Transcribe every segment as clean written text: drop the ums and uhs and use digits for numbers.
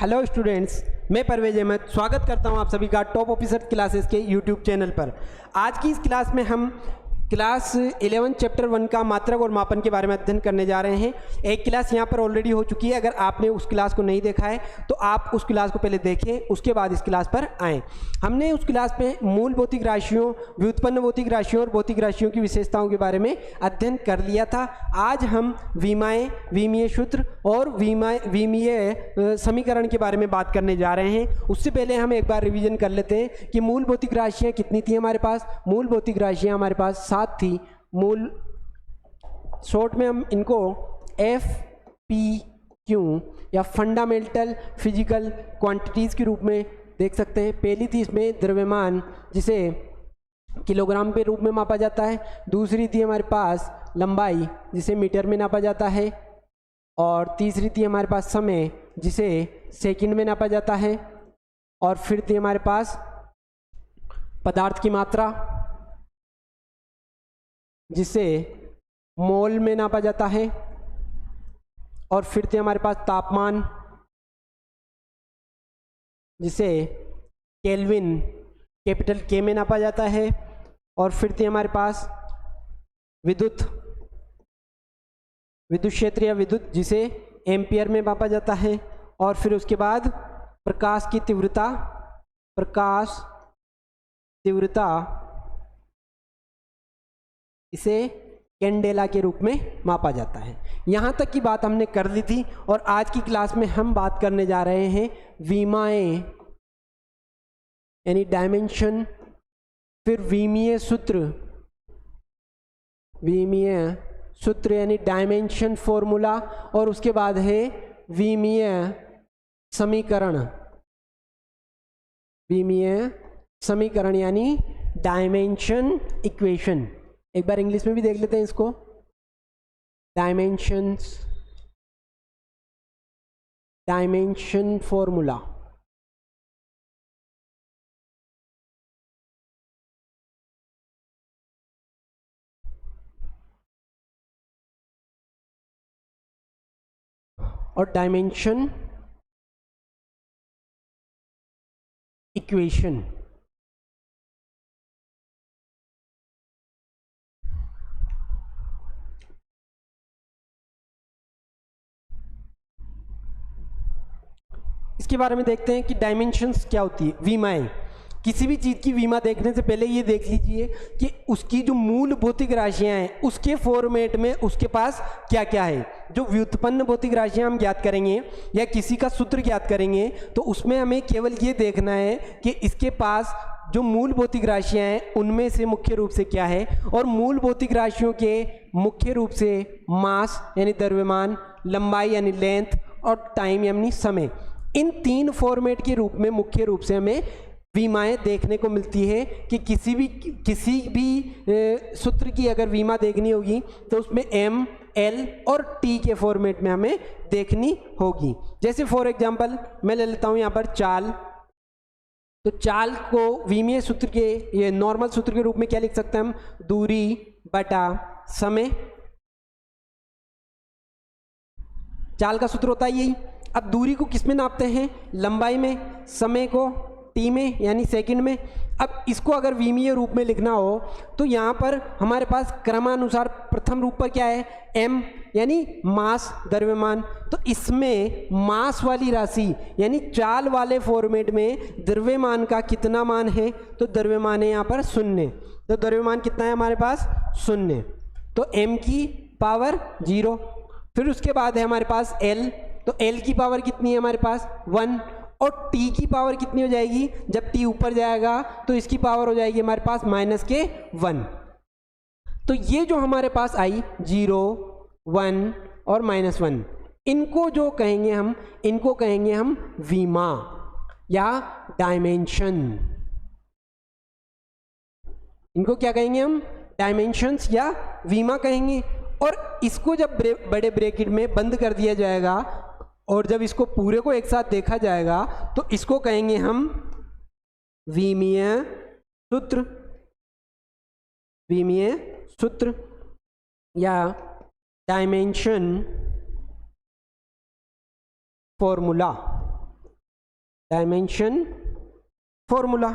Hello students, मैं परवेज अहमद स्वागत करता हूं आप सभी का टॉप ऑफिसर क्लासेस के यूट्यूब चैनल पर। आज की इस क्लास में हम क्लास 11 चैप्टर 1 का मात्रक और मापन के बारे में अध्ययन करने जा रहे हैं। एक क्लास यहां पर ऑलरेडी हो चुकी है। अगर आपने उस क्लास को नहीं देखा है तो आप उस क्लास को पहले देखें, उसके बाद इस क्लास पर आएँ। हमने उस क्लास में मूल भौतिक राशियों, व्युत्पन्न भौतिक राशियों और भौतिक राशियों की विशेषताओं के बारे में अध्ययन कर लिया था। आज हम विमाएँ, विमीय सूत्र और विमीय समीकरण के बारे में बात करने जा रहे हैं। उससे पहले हम एक बार रिवीजन कर लेते हैं कि मूल भौतिक राशियाँ कितनी थी हमारे पास। मूल भौतिक राशियाँ हमारे पास 7 थी। मूल शॉर्ट में हम इनको FPQ या फंडामेंटल फिजिकल क्वांटिटीज़ के रूप में देख सकते हैं। पहली थी इसमें द्रव्यमान, जिसे किलोग्राम के रूप में मापा जाता है। दूसरी थी हमारे पास लंबाई, जिसे मीटर में नापा जाता है। और तीसरी थी हमारे पास समय, जिसे सेकंड में नापा जाता है। और फिर थी हमारे पास पदार्थ की मात्रा, जिसे मोल में नापा जाता है। और फिर थे हमारे पास तापमान, जिसे केल्विन कैपिटल K में नापा जाता है। और फिर थे हमारे पास विद्युत क्षेत्र या विद्युत, जिसे एम्पियर में मापा जाता है। और फिर उसके बाद प्रकाश की तीव्रता, इसे कैंडेला के रूप में मापा जाता है। यहाँ तक की बात हमने कर ली थी। और आज की क्लास में हम बात करने जा रहे हैं विमाएँ यानी डायमेंशन, फिर विमीय सूत्र यानी डायमेंशन फॉर्मूला, और उसके बाद है विमीय समीकरण यानी डायमेंशन इक्वेशन। एक बार इंग्लिश में भी देख लेते हैं इसको, डायमेंशन फॉर्मूला। और डायमेंशन इक्वेशन। इसके बारे में देखते हैं कि डायमेंशंस क्या होती है। विमाएँ, किसी भी चीज़ की विमा देखने से पहले ये देख लीजिए कि उसकी जो मूल भौतिक राशियाँ हैं उसके फॉर्मेट में उसके पास क्या क्या है। जो व्युत्पन्न भौतिक राशियाँ हम ज्ञात करेंगे या किसी का सूत्र ज्ञात करेंगे तो उसमें हमें केवल ये देखना है कि इसके पास जो मूल भौतिक राशियाँ हैं उनमें से मुख्य रूप से क्या है। और मूल भौतिक राशियों के मुख्य रूप से मास यानी द्रव्यमान, लंबाई यानी लेंथ, और टाइम यानी समय, इन 3 फॉर्मेट के रूप में मुख्य रूप से हमें विमाएँ देखने को मिलती है। कि किसी भी सूत्र की अगर विमा देखनी होगी तो उसमें M, L और T के फॉर्मेट में हमें देखनी होगी। जैसे फॉर एग्जांपल मैं ले लेता हूँ यहाँ पर चाल। तो चाल को विमीय सूत्र के, ये नॉर्मल सूत्र के रूप में क्या लिख सकते हैं हम, दूरी बटा समय। चाल का सूत्र होता है यही। अब दूरी को किस में नापते हैं, लंबाई में, समय को T में यानी सेकंड में। अब इसको अगर विमीय रूप में लिखना हो तो यहाँ पर हमारे पास क्रमानुसार प्रथम रूप पर क्या है, M यानी मास द्रव्यमान। तो इसमें मास वाली राशि यानी चाल वाले फॉर्मेट में द्रव्यमान का कितना मान है, तो द्रव्यमान है यहाँ पर 0। तो द्रव्यमान कितना है हमारे पास, 0। तो M की पावर 0। फिर उसके बाद है हमारे पास L। तो L की पावर कितनी है हमारे पास, 1। और T की पावर कितनी हो जाएगी, जब T ऊपर जाएगा तो इसकी पावर हो जाएगी हमारे पास -1। तो ये जो हमारे पास आई 0, 1 और -1, इनको जो कहेंगे हम, इनको कहेंगे हम विमा या डायमेंशन। इनको क्या कहेंगे हम, डायमेंशंस या विमा कहेंगे। और इसको जब बड़े ब्रैकेट में बंद कर दिया जाएगा और जब इसको पूरे को एक साथ देखा जाएगा तो इसको कहेंगे हम विमीय सूत्र या डायमेंशन फॉर्मूला। Dimension formula.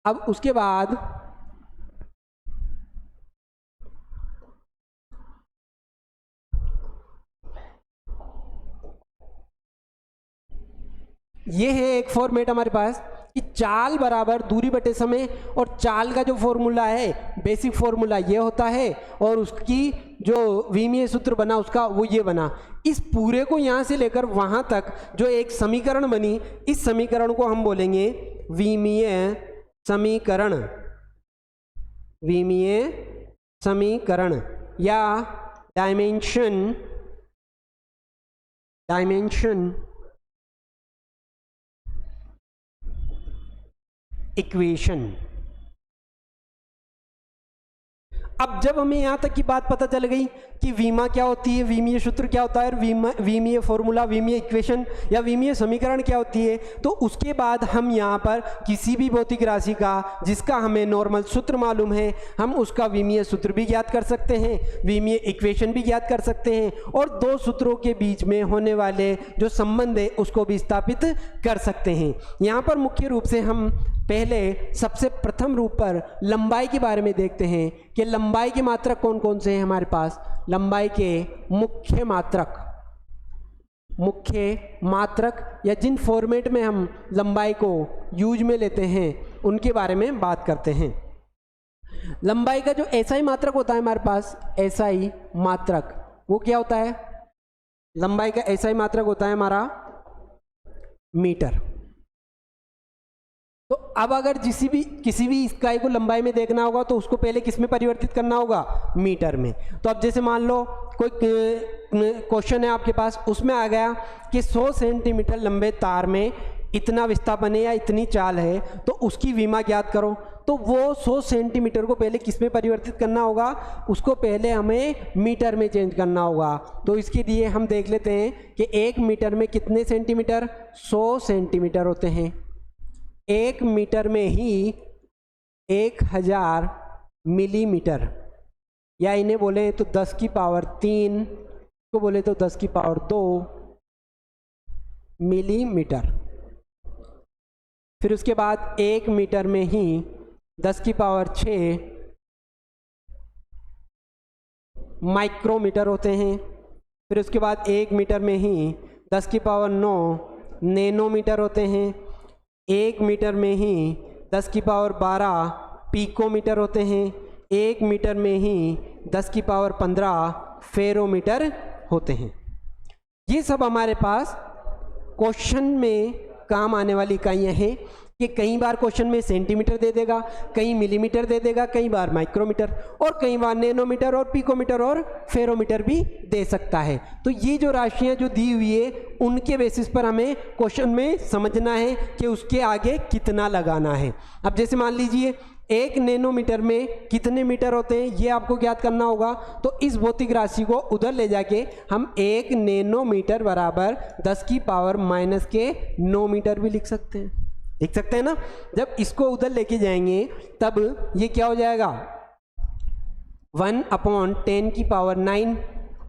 अब उसके बाद ये है एक फॉर्मेट हमारे पास कि चाल बराबर दूरी बटे समय, और चाल का जो फॉर्मूला है बेसिक फॉर्मूला ये होता है, और उसकी जो विमीय सूत्र बना उसका वो ये बना। इस पूरे को यहाँ से लेकर वहाँ तक जो एक समीकरण बनी, इस समीकरण को हम बोलेंगे विमीय समीकरण, विमीय समीकरण या डायमेंशन इक्वेशन। अब जब हमें यहां तक की बात पता चल गई कि वीमा क्या होती है, विमीय सूत्र क्या होता है, और विमीय फॉर्मूला, विमीय इक्वेशन या विमीय समीकरण क्या होती है, तो उसके बाद हम यहाँ पर किसी भी भौतिक राशि का जिसका हमें नॉर्मल सूत्र मालूम है, हम उसका विमीय सूत्र भी ज्ञात कर सकते हैं, विमीय इक्वेशन भी ज्ञात कर सकते हैं, और दो सूत्रों के बीच में होने वाले जो संबंध है उसको भी स्थापित कर सकते हैं। यहाँ पर मुख्य रूप से हम पहले सबसे प्रथम रूप पर लंबाई के बारे में देखते हैं कि लंबाई के मात्रक कौन कौन से हैं हमारे पास। लंबाई के मुख्य मात्रक या जिन फॉर्मेट में हम लंबाई को यूज में लेते हैं उनके बारे में बात करते हैं। लंबाई का जो एसआई मात्रक होता है हमारे पास, एसआई मात्रक वो क्या होता है? लंबाई का एसआई मात्रक होता है हमारा मीटर। तो अब अगर किसी भी इकाई को लंबाई में देखना होगा तो उसको पहले किस में परिवर्तित करना होगा? मीटर में। तो अब जैसे मान लो कोई क्वेश्चन है आपके पास, उसमें आ गया कि 100 सेंटीमीटर लंबे तार में इतना विस्थापन है या इतनी चाल है, तो उसकी विमा ज्ञात करो। तो वो 100 सेंटीमीटर को पहले किस में परिवर्तित करना होगा? उसको पहले हमें मीटर में चेंज करना होगा। तो इसके लिए हम देख लेते हैं कि 1 मीटर में कितने सेंटीमीटर? 100 सेंटीमीटर होते हैं। 1 मीटर में ही 1000 मिलीमीटर, या इन्हें बोले तो 10 की पावर 3, को बोले तो 10 की पावर 2 मिलीमीटर। फिर उसके बाद 1 मीटर में ही 10 की पावर 6 माइक्रोमीटर होते हैं। फिर उसके बाद 1 मीटर में ही 10 की पावर 9 नैनोमीटर होते हैं। 1 मीटर में ही 10 की पावर 12 पिकोमीटर होते हैं। 1 मीटर में ही 10 की पावर 15 फेरोमीटर होते हैं। ये सब हमारे पास क्वेश्चन में काम आने वाली इकाइयाँ हैं कि कई बार क्वेश्चन में सेंटीमीटर दे देगा, कई मिलीमीटर दे देगा, कई बार माइक्रोमीटर, और कई बार नैनोमीटर और पिकोमीटर और फेरोमीटर भी दे सकता है। तो ये जो राशियाँ जो दी हुई है उनके बेसिस पर हमें क्वेश्चन में समझना है कि उसके आगे कितना लगाना है। अब जैसे मान लीजिए 1 नैनोमीटर में कितने मीटर होते हैं ये आपको ज्ञात करना होगा। तो इस भौतिक राशि को उधर ले जाके हम 1 नैनोमीटर बराबर 10 की पावर -9 मीटर भी लिख सकते हैं। लिख सकते हैं ना? जब इसको उधर लेके जाएंगे तब ये क्या हो जाएगा? 1/10 की पावर 9,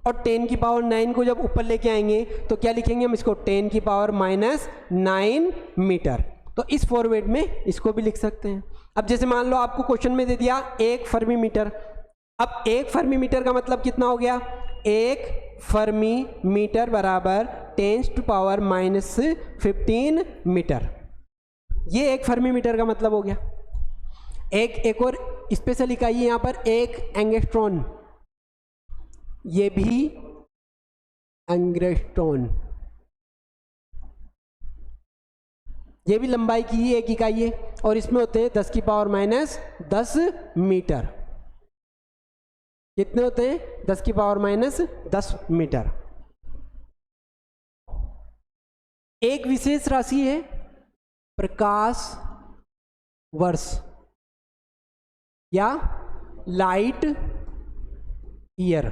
और 10 की पावर 9 को जब ऊपर लेके आएंगे तो क्या लिखेंगे हम इसको? 10 की पावर -9 मीटर। तो इस फॉर्मेट में इसको भी लिख सकते हैं। अब जैसे मान लो आपको क्वेश्चन में दे दिया 1 फर्मी मीटर। अब 1 फर्मी मीटर का मतलब कितना हो गया? 1 फर्मी मीटर बराबर 10⁻⁻15 मीटर। ये 1 फर्मी मीटर का मतलब हो गया। एक और स्पेशल इकाई है यहाँ पर, 1 एंगस्ट्रॉन। ये भी एंगस्ट्रॉन, ये भी लंबाई की ही एक इकाई है, और इसमें होते हैं 10 की पावर -10 मीटर। कितने होते हैं? 10 की पावर -10 मीटर। एक विशेष राशि है प्रकाश वर्ष या लाइट ईयर।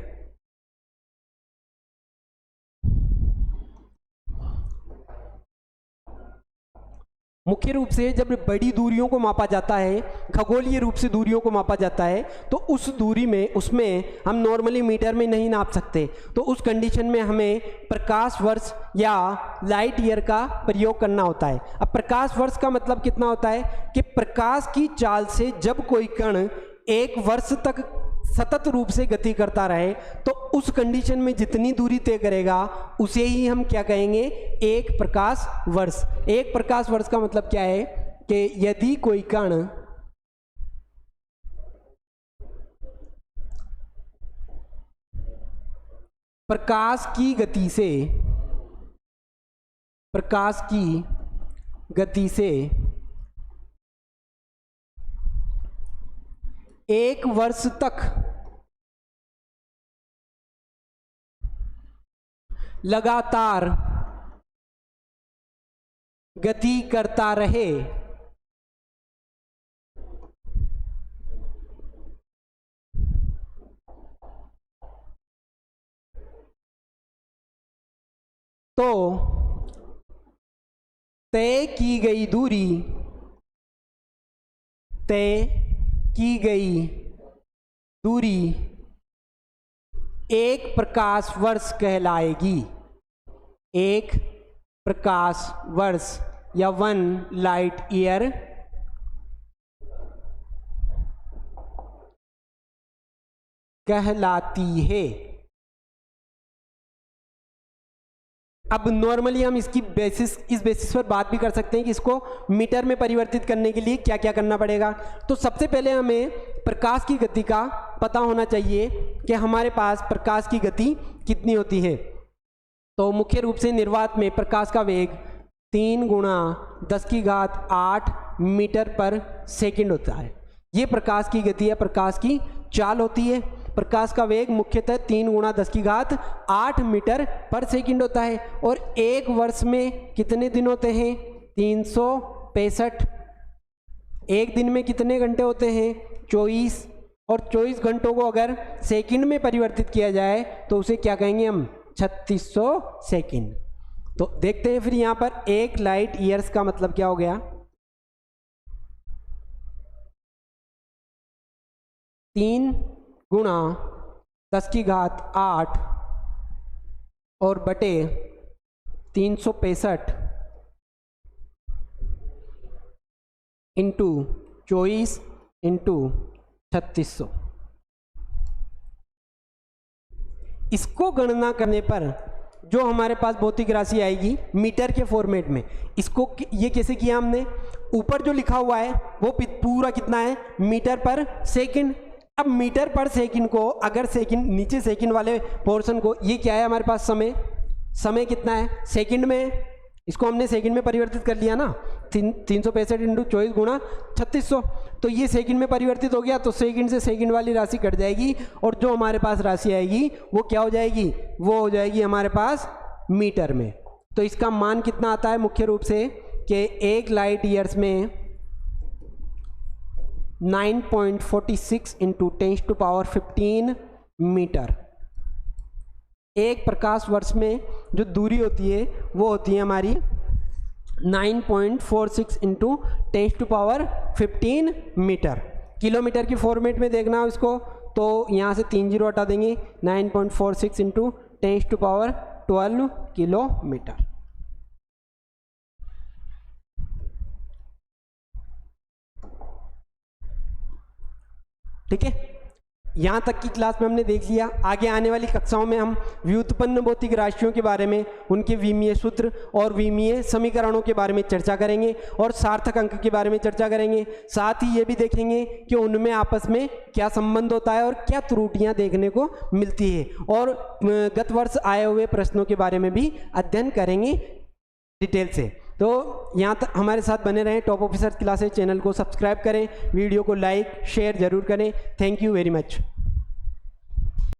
मुख्य रूप से जब बड़ी दूरियों को मापा जाता है, खगोलीय रूप से दूरियों को मापा जाता है, तो उस दूरी में उसमें हम नॉर्मली मीटर में नहीं नाप सकते। तो उस कंडीशन में हमें प्रकाश वर्ष या लाइट ईयर का प्रयोग करना होता है। अब प्रकाश वर्ष का मतलब कितना होता है कि प्रकाश की चाल से जब कोई कण एक वर्ष तक सतत रूप से गति करता रहे, तो उस कंडीशन में जितनी दूरी तय करेगा उसे ही हम क्या कहेंगे, एक प्रकाश वर्ष। एक प्रकाश वर्ष का मतलब क्या है कि यदि कोई कण प्रकाश की गति से एक वर्ष तक लगातार गति करता रहे, तो तय की गई दूरी एक प्रकाश वर्ष कहलाएगी। एक प्रकाश वर्ष या 1 लाइट ईयर कहलाती है। अब नॉर्मली हम इस बेसिस पर बात भी कर सकते हैं कि इसको मीटर में परिवर्तित करने के लिए क्या क्या करना पड़ेगा। तो सबसे पहले हमें प्रकाश की गति का पता होना चाहिए कि हमारे पास प्रकाश की गति कितनी होती है। तो मुख्य रूप से निर्वात में प्रकाश का वेग 3 × 10⁸ मीटर पर सेकंड होता है। ये प्रकाश की गति है, प्रकाश की चाल होती है। प्रकाश का वेग मुख्यतः 3 × 10⁸ मीटर पर सेकंड होता है। और एक वर्ष में कितने दिन होते हैं, 365। एक दिन में कितने घंटे होते हैं, 24। और 24 घंटों को अगर सेकंड में परिवर्तित किया जाए तो उसे क्या कहेंगे हम, 3600 सेकंड। तो देखते हैं फिर यहाँ पर एक लाइट ईयर्स का मतलब क्या हो गया, 3 × 10⁸ और बटे 365 इंटू 24 इंटू 3600। इसको गणना करने पर जो हमारे पास भौतिक राशि आएगी मीटर के फॉर्मेट में, इसको ये कैसे किया हमने, ऊपर जो लिखा हुआ है वो पूरा कितना है, मीटर पर सेकंड। अब मीटर पर सेकंड को अगर सेकंड नीचे सेकंड वाले पोर्शन को, ये क्या है हमारे पास समय कितना है सेकंड में, इसको हमने सेकंड में परिवर्तित कर लिया ना, 365 इंटू 24 × 3600। तो ये सेकंड में परिवर्तित हो गया, तो सेकंड से सेकंड वाली राशि कट जाएगी और जो हमारे पास राशि आएगी वो क्या हो जाएगी, वो हो जाएगी हमारे पास मीटर में। तो इसका मान कितना आता है मुख्य रूप से कि एक लाइट ईयर्स में 9.46 इंटू 10⁻15 मीटर। एक प्रकाश वर्ष में जो दूरी होती है वो होती है हमारी 9.46 इंटू 10⁻15 मीटर। किलोमीटर की फॉर्मेट में देखना हो इसको तो यहाँ से 3 जीरो हटा देंगे, 9.46 इंटू 10⁻12 किलोमीटर। ठीक है, यहाँ तक की क्लास में हमने देख लिया। आगे आने वाली कक्षाओं में हम व्युत्पन्न भौतिक राशियों के बारे में, उनके विमीय सूत्र और विमीय समीकरणों के बारे में चर्चा करेंगे और सार्थक अंक के बारे में चर्चा करेंगे। साथ ही ये भी देखेंगे कि उनमें आपस में क्या संबंध होता है और क्या त्रुटियां देखने को मिलती है, और गत वर्ष आए हुए प्रश्नों के बारे में भी अध्ययन करेंगे डिटेल से। तो यहाँ तक हमारे साथ बने रहें। टॉप ऑफिसर क्लासेस चैनल को सब्सक्राइब करें, वीडियो को लाइक शेयर जरूर करें। Thank you very much.